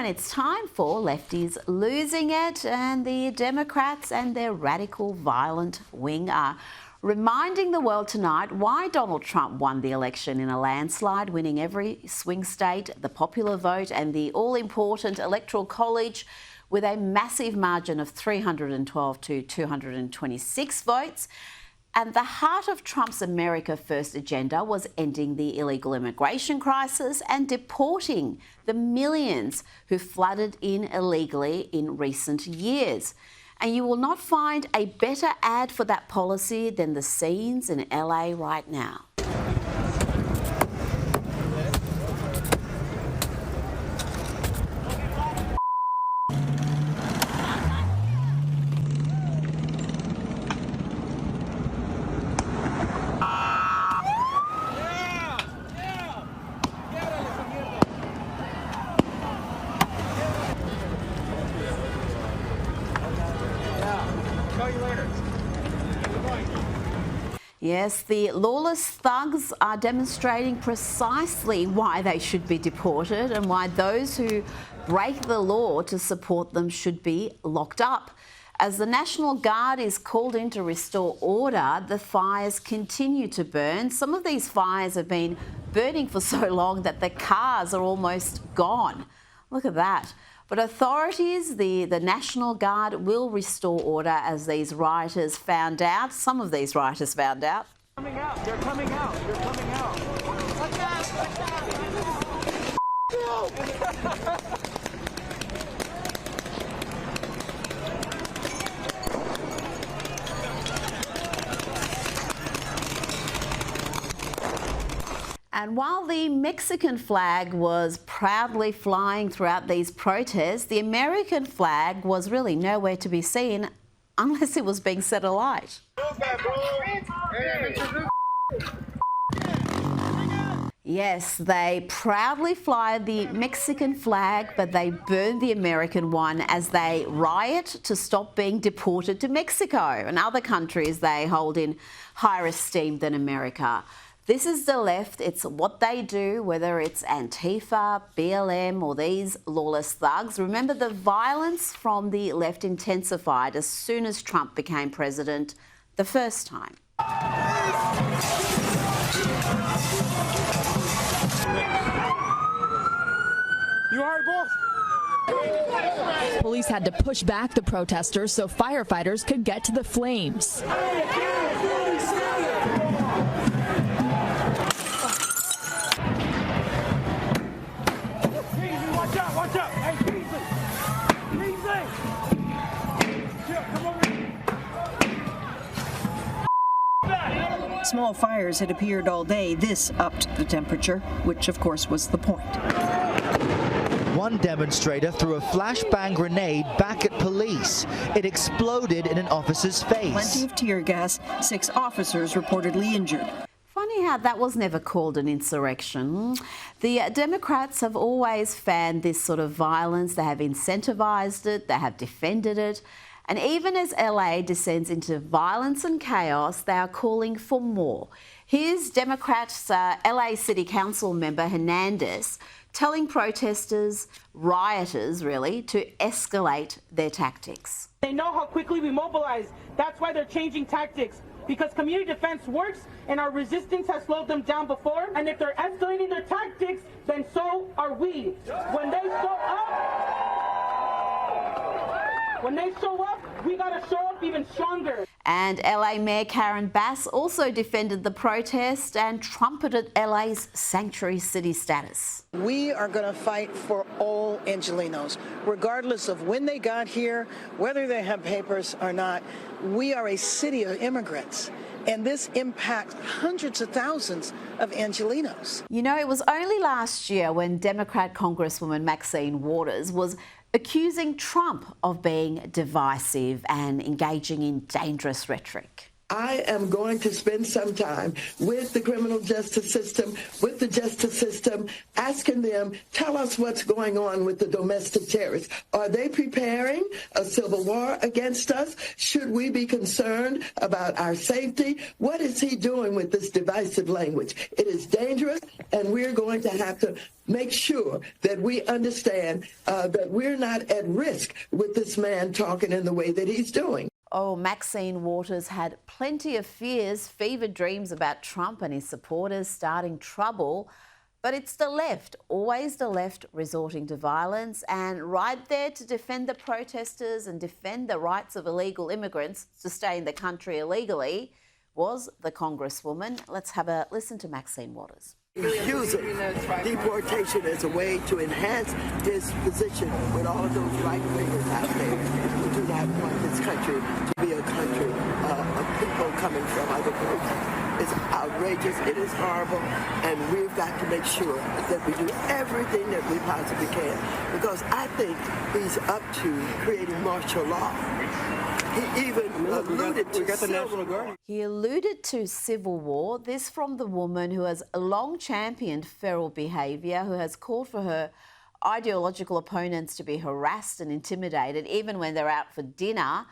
And it's time for Lefties Losing It, and the Democrats and their radical violent wing are reminding the world tonight why Donald Trump won the election in a landslide, winning every swing state, the popular vote and the all-important Electoral College with a massive margin of 312 to 226 votes. And the heart of Trump's America First agenda was ending the illegal immigration crisis and deporting the millions who flooded in illegally in recent years. And you will not find a better ad for that policy than the scenes in LA right now. Yes, the lawless thugs are demonstrating precisely why they should be deported and why those who break the law to support them should be locked up. As the National Guard is called in to restore order, the fires continue to burn. Some of these fires have been burning for so long that the cars are almost gone. Look at that. But authorities, the National Guard, will restore order as these rioters found out. Some of these rioters found out. Coming out. They're coming out. They're coming out. Watch out. And while the Mexican flag was proudly flying throughout these protests, the American flag was really nowhere to be seen unless it was being set alight. Yes, they proudly fly the Mexican flag, but they burn the American one as they riot to stop being deported to Mexico and other countries they hold in higher esteem than America. This is the left. It's what they do, whether it's Antifa, BLM or these lawless thugs. Remember, the violence from the left intensified as soon as Trump became president the first time. You all right, boss? Police had to push back the protesters so firefighters could get to the flames. Watch out! Hey, Beasley! Come over. Small fires had appeared all day. This upped the temperature, which of course was the point. One demonstrator threw a flashbang grenade back at police. It exploded in an officer's face. Plenty of tear gas. 6 officers reportedly injured. Funny how that was never called an insurrection. The Democrats have always fanned this sort of violence. They have incentivised it, they have defended it. And even as LA descends into violence and chaos, they are calling for more. Here's Democrats' LA City Council member Hernandez telling protesters, rioters really, to escalate their tactics. They know how quickly we mobilize. That's why they're changing tactics. Because community defense works and our resistance has slowed them down before. And if they're escalating their tactics, then so are we. When they show up, we gotta show up even stronger. And LA Mayor Karen Bass also defended the protest and trumpeted LA's sanctuary city status. We are going to fight for all Angelenos, regardless of when they got here, whether they have papers or not. We are a city of immigrants, and this impacts hundreds of thousands of Angelenos. You know, it was only last year when Democrat Congresswoman Maxine was accusing Trump of being divisive and engaging in dangerous rhetoric. I am going to spend some time with the criminal justice system, with the justice system, asking them, tell us what's going on with the domestic terrorists. Are they preparing a civil war against us? Should we be concerned about our safety? What is he doing with this divisive language? It is dangerous, and we're going to have to make sure that we understand that we're not at risk with this man talking in the way that he's doing. Oh, Maxine Waters had plenty of fears, fevered dreams about Trump and his supporters starting trouble. But it's the left, always the left, resorting to violence, and right there to defend the protesters and defend the rights of illegal immigrants to stay in the country illegally was the Congresswoman. Let's have a listen to Maxine Waters. Using deportation as a way to enhance his position with all of those right-wingers out there who do not want this country to be a country of people coming from other groups. It's outrageous, it is horrible, and we've got to make sure that we do everything that we possibly can, because I think he's up to creating martial law. He even alluded to civil war. He alluded to civil war. This from the woman who has long championed feral behaviour, who has called for her ideological opponents to be harassed and intimidated, even when they're out for dinner.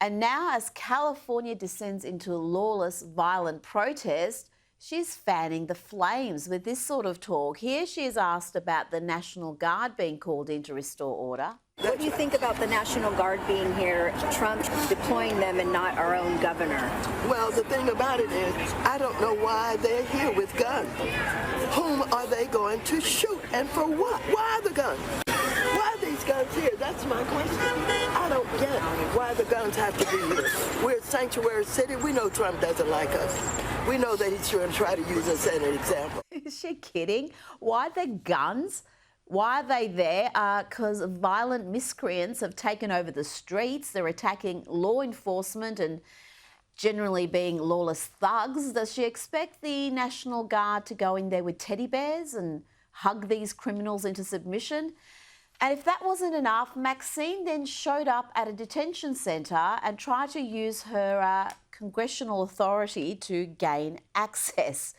And now, as California descends into lawless, violent protest, she's fanning the flames with this sort of talk. Here she is asked about the National Guard being called in to restore order. What do you think about the National Guard being here, Trump deploying them and not our own governor? Well, the thing about it is, I don't know why they're here with guns. Whom are they going to shoot, and for what? Why the guns? Why are these guns here? That's my question. I don't get why the guns have to be here. We're a sanctuary city. We know Trump doesn't like us. We know that he's going to try to use us as an example. Is she kidding? Why the guns? Why are they there? Because violent miscreants have taken over the streets. They're attacking law enforcement and generally being lawless thugs. Does she expect the National Guard to go in there with teddy bears and hug these criminals into submission? And if that wasn't enough, Maxine then showed up at a detention centre and tried to use her congressional authority to gain access.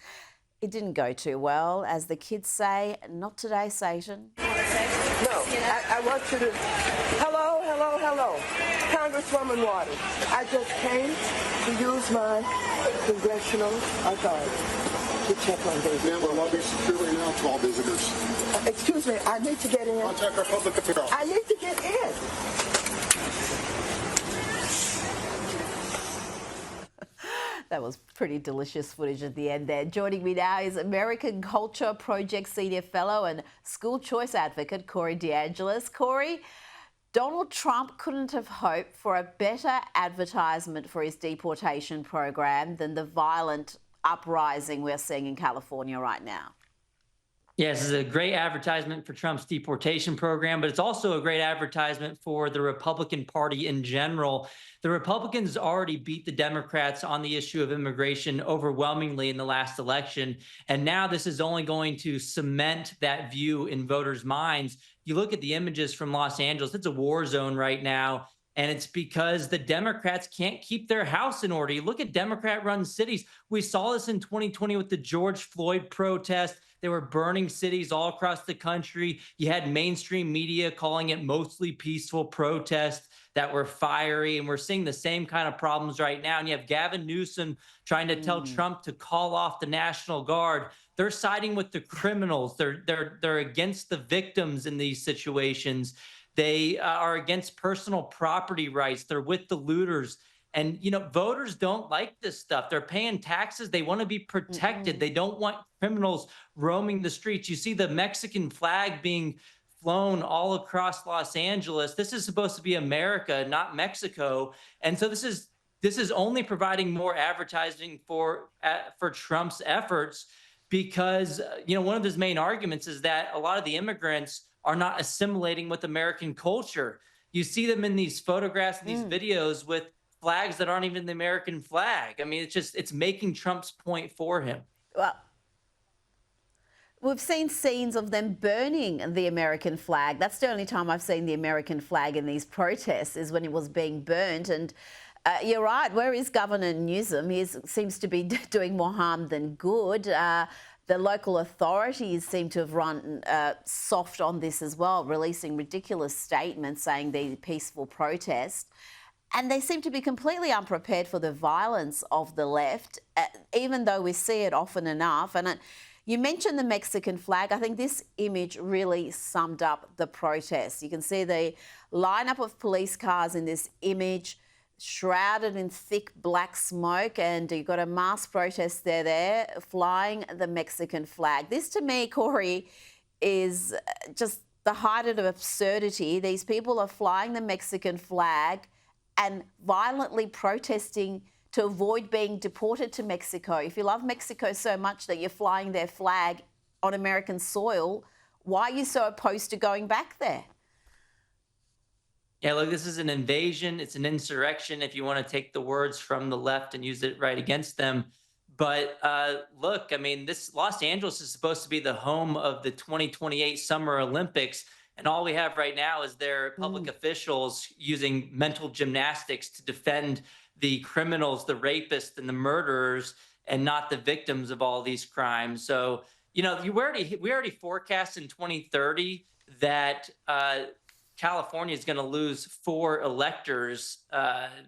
It didn't go too well. As the kids say, not today, Satan. No, I want you to... Hello, hello, hello. Congresswoman Waters, I just came to use my congressional authority to check on visitors. Ma'am, we're lobbying securely now to all visitors. Excuse me, I need to get in. Contact our public affairs. I need to get in. That was pretty delicious footage at the end there. Joining me now is American Culture Project Senior Fellow and School Choice Advocate Corey DeAngelis. Corey, Donald Trump couldn't have hoped for a better advertisement for his deportation program than the violent uprising we're seeing in California right now. Yes, this is a great advertisement for Trump's deportation program, but it's also a great advertisement for the Republican Party in general. The Republicans already beat the Democrats on the issue of immigration overwhelmingly in the last election, and now this is only going to cement that view in voters' minds. You look at the images from Los Angeles, it's a war zone right now, and it's because the Democrats can't keep their house in order. You look at Democrat-run cities. We saw this in 2020 with the George Floyd protest. They were burning cities all across the country. You had mainstream media calling it mostly peaceful protests that were fiery, and we're seeing the same kind of problems right now. And you have Gavin Newsom trying to tell Trump to call off the National Guard. They're siding with the criminals. They're against the victims in these situations. They are against personal property rights. They're with the looters. And, you know, voters don't like this stuff. They're paying taxes. They want to be protected. They don't want criminals roaming the streets. You see the Mexican flag being flown all across Los Angeles. This is supposed to be America, not Mexico. And so this is only providing more advertising for Trump's efforts, because, you know, one of his main arguments is that a lot of the immigrants are not assimilating with American culture. You see them in these photographs and these videos with flags that aren't even the American flag. I mean, it's making Trump's point for him. Well, we've seen scenes of them burning the American flag. That's the only time I've seen the American flag in these protests, is when it was being burnt. And You're right. Where is Governor Newsom? He seems to be doing more harm than good. The local authorities seem to have run soft on this as well, releasing ridiculous statements saying they're peaceful protest. And they seem to be completely unprepared for the violence of the left, even though we see it often enough. And you mentioned the Mexican flag. I think this image really summed up the protest. You can see the lineup of police cars in this image, shrouded in thick black smoke, and you've got a mass protest there, flying the Mexican flag. This, to me, Corey, is just the height of absurdity. These people are flying the Mexican flag and violently protesting to avoid being deported to Mexico. If you love Mexico so much that you're flying their flag on American soil, why are you so opposed to going back there? Yeah, look, this is an invasion. It's an insurrection, if you want to take the words from the left and use it right against them. But look, I mean, this Los Angeles is supposed to be the home of the 2028 Summer Olympics. And all we have right now is their public officials using mental gymnastics to defend the criminals, the rapists, and the murderers, and not the victims of all these crimes. So, you know, we already forecast in 2030 that California is going to lose 4 electors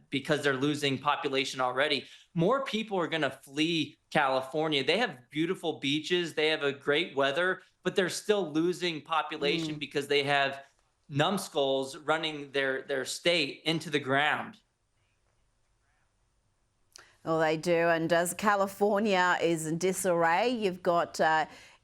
because they're losing population already. More people are going to flee California. They have beautiful beaches. They have a great weather, but they're still losing population because they have numbskulls running their state into the ground. Well, they do. And as California is in disarray, you've got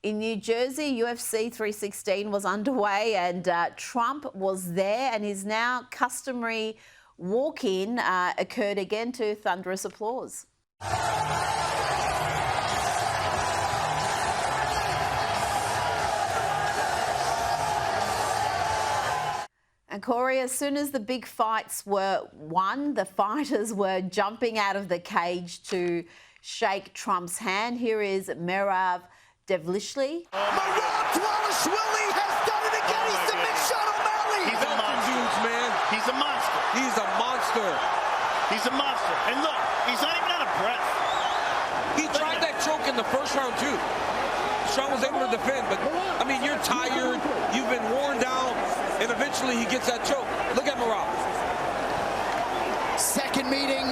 in New Jersey, UFC 316 was underway, and Trump was there, and his now customary walk-in occurred again to thunderous applause. And Corey, as soon as the big fights were won, the fighters were jumping out of the cage to shake Trump's hand. Here is Merav Devlishli. Dvalishvili has done it again. He submits Sean O'Malley. He's a monster. Dudes, man. He's a monster. He's a monster. He's a monster. And look, he's not even out of breath. He tried that choke in the first round, too. Sean was able to defend, but, I mean, you're tired. You've been worn down, and eventually he gets that choke. Look at Merav. Second meeting,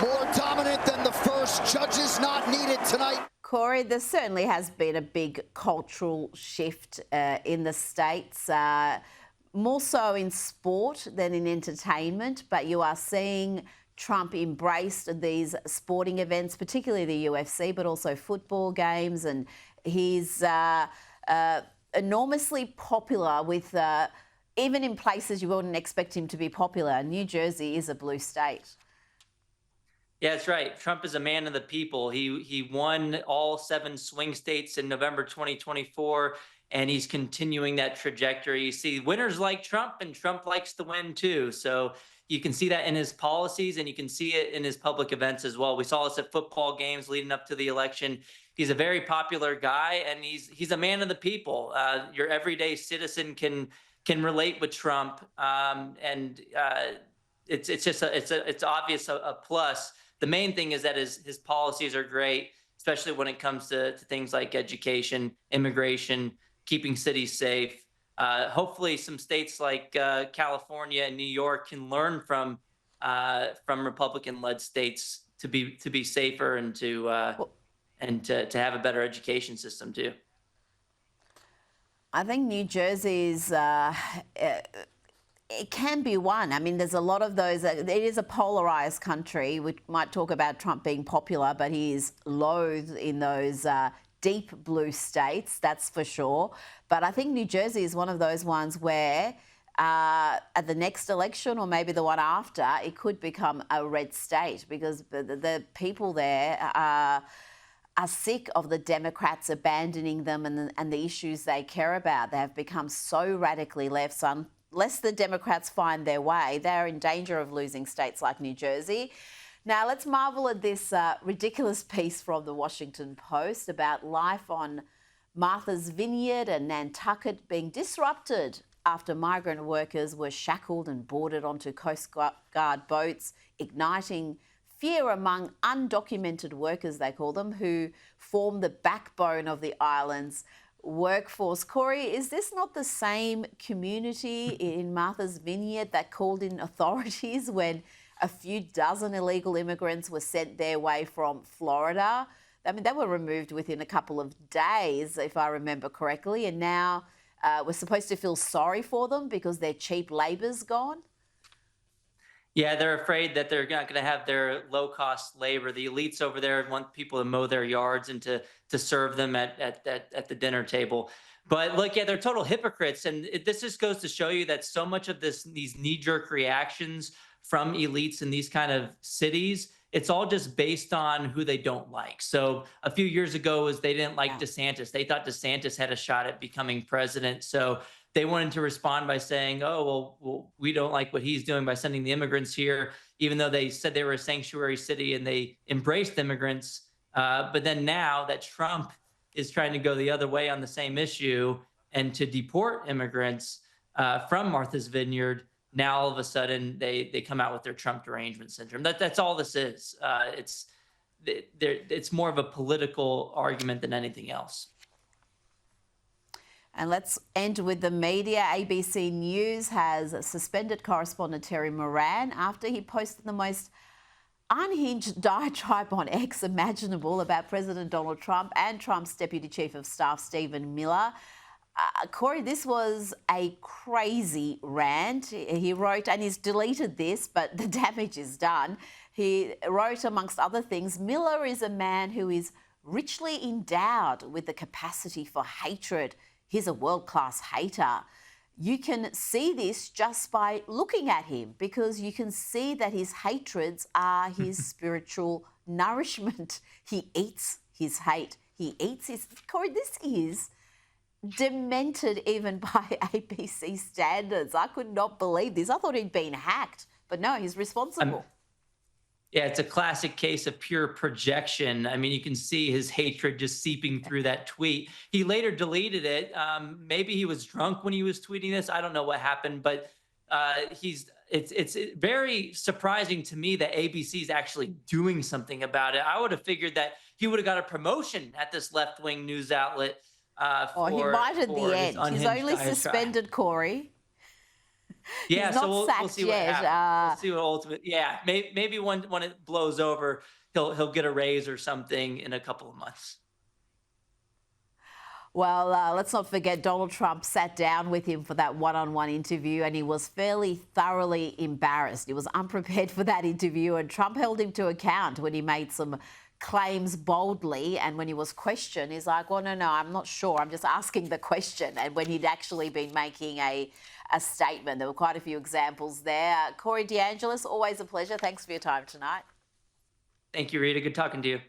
more dominant than the first. Judges not needed tonight. Corey, there certainly has been a big cultural shift in the States, more so in sport than in entertainment, but you are seeing Trump embraced these sporting events, particularly the UFC, but also football games, and he's enormously popular with, even in places you wouldn't expect him to be popular. New Jersey is a blue state. Yeah, that's right. Trump is a man of the people. He won all 7 swing states in November 2024, and he's continuing that trajectory. You see, winners like Trump, and Trump likes to win too. So you can see that in his policies, and you can see it in his public events as well. We saw this at football games leading up to the election. He's a very popular guy, and he's a man of the people. Your everyday citizen can relate with Trump, and it's obvious a plus. The main thing is that his policies are great, especially when it comes to things like education, immigration, keeping cities safe. Hopefully some states like California and New York can learn from Republican-led states to be safer and to have a better education system too. I think New Jersey's it can be one. I mean, there's a lot of those. It is a polarized country. We might talk about Trump being popular, but he is loathed in those deep blue states, that's for sure. But I think New Jersey is one of those ones where at the next election, or maybe the one after, it could become a red state, because the people there are sick of the Democrats abandoning them and the issues they care about. They have become so radically left. So unless the Democrats find their way, they're in danger of losing states like New Jersey. Now, let's marvel at this ridiculous piece from the Washington Post about life on Martha's Vineyard and Nantucket being disrupted after migrant workers were shackled and boarded onto Coast Guard boats, igniting fear among undocumented workers, they call them, who form the backbone of the island's workforce. Corey, is this not the same community in Martha's Vineyard that called in authorities when a few dozen illegal immigrants were sent their way from Florida? I mean, they were removed within a couple of days, if I remember correctly, and now we're supposed to feel sorry for them because their cheap labour's gone? Yeah, they're afraid that they're not going to have their low-cost labor. The elites over there want people to mow their yards and to serve them at the dinner table. But look, yeah, they're total hypocrites. And this just goes to show you that so much of these knee-jerk reactions from elites in these kind of cities, it's all just based on who they don't like. So a few years ago was they didn't like DeSantis. They thought DeSantis had a shot at becoming president. So they wanted to respond by saying, oh, well, we don't like what he's doing by sending the immigrants here, even though they said they were a sanctuary city and they embraced immigrants. But then now that Trump is trying to go the other way on the same issue and to deport immigrants from Martha's Vineyard, now all of a sudden they come out with their Trump derangement syndrome. That's all this is. It's more of a political argument than anything else. And let's end with the media. ABC News has suspended correspondent Terry Moran after he posted the most unhinged diatribe on X imaginable about President Donald Trump and Trump's Deputy Chief of Staff, Stephen Miller. Corey, this was a crazy rant. He wrote, and he's deleted this, but the damage is done. He wrote, amongst other things, Miller is a man who is richly endowed with the capacity for hatred. He's a world-class hater. You can see this just by looking at him because you can see that his hatreds are his spiritual nourishment. He eats his hate. He eats his... Corey, this is demented even by ABC standards. I could not believe this. I thought he'd been hacked, but no, he's responsible. Yeah, it's a classic case of pure projection. I mean, you can see his hatred just seeping through that tweet. He later deleted it. Maybe he was drunk when he was tweeting this. I don't know what happened, but it's very surprising to me that ABC is actually doing something about it. I would have figured that he would have got a promotion at this left-wing news outlet. He might at the end. He's only suspended, Corey. Yeah, He's not so we'll see what happens. We'll see what ultimate. Yeah, maybe when it blows over, he'll get a raise or something in a couple of months. Well, let's not forget Donald Trump sat down with him for that one-on-one interview and he was fairly thoroughly embarrassed. He was unprepared for that interview and Trump held him to account when he made some claims boldly, and when he was questioned, he's like, well, no, I'm not sure. I'm just asking the question. And when he'd actually been making a statement, there were quite a few examples there. Corey DeAngelis, always a pleasure. Thanks for your time tonight. Thank you, Rita. Good talking to you.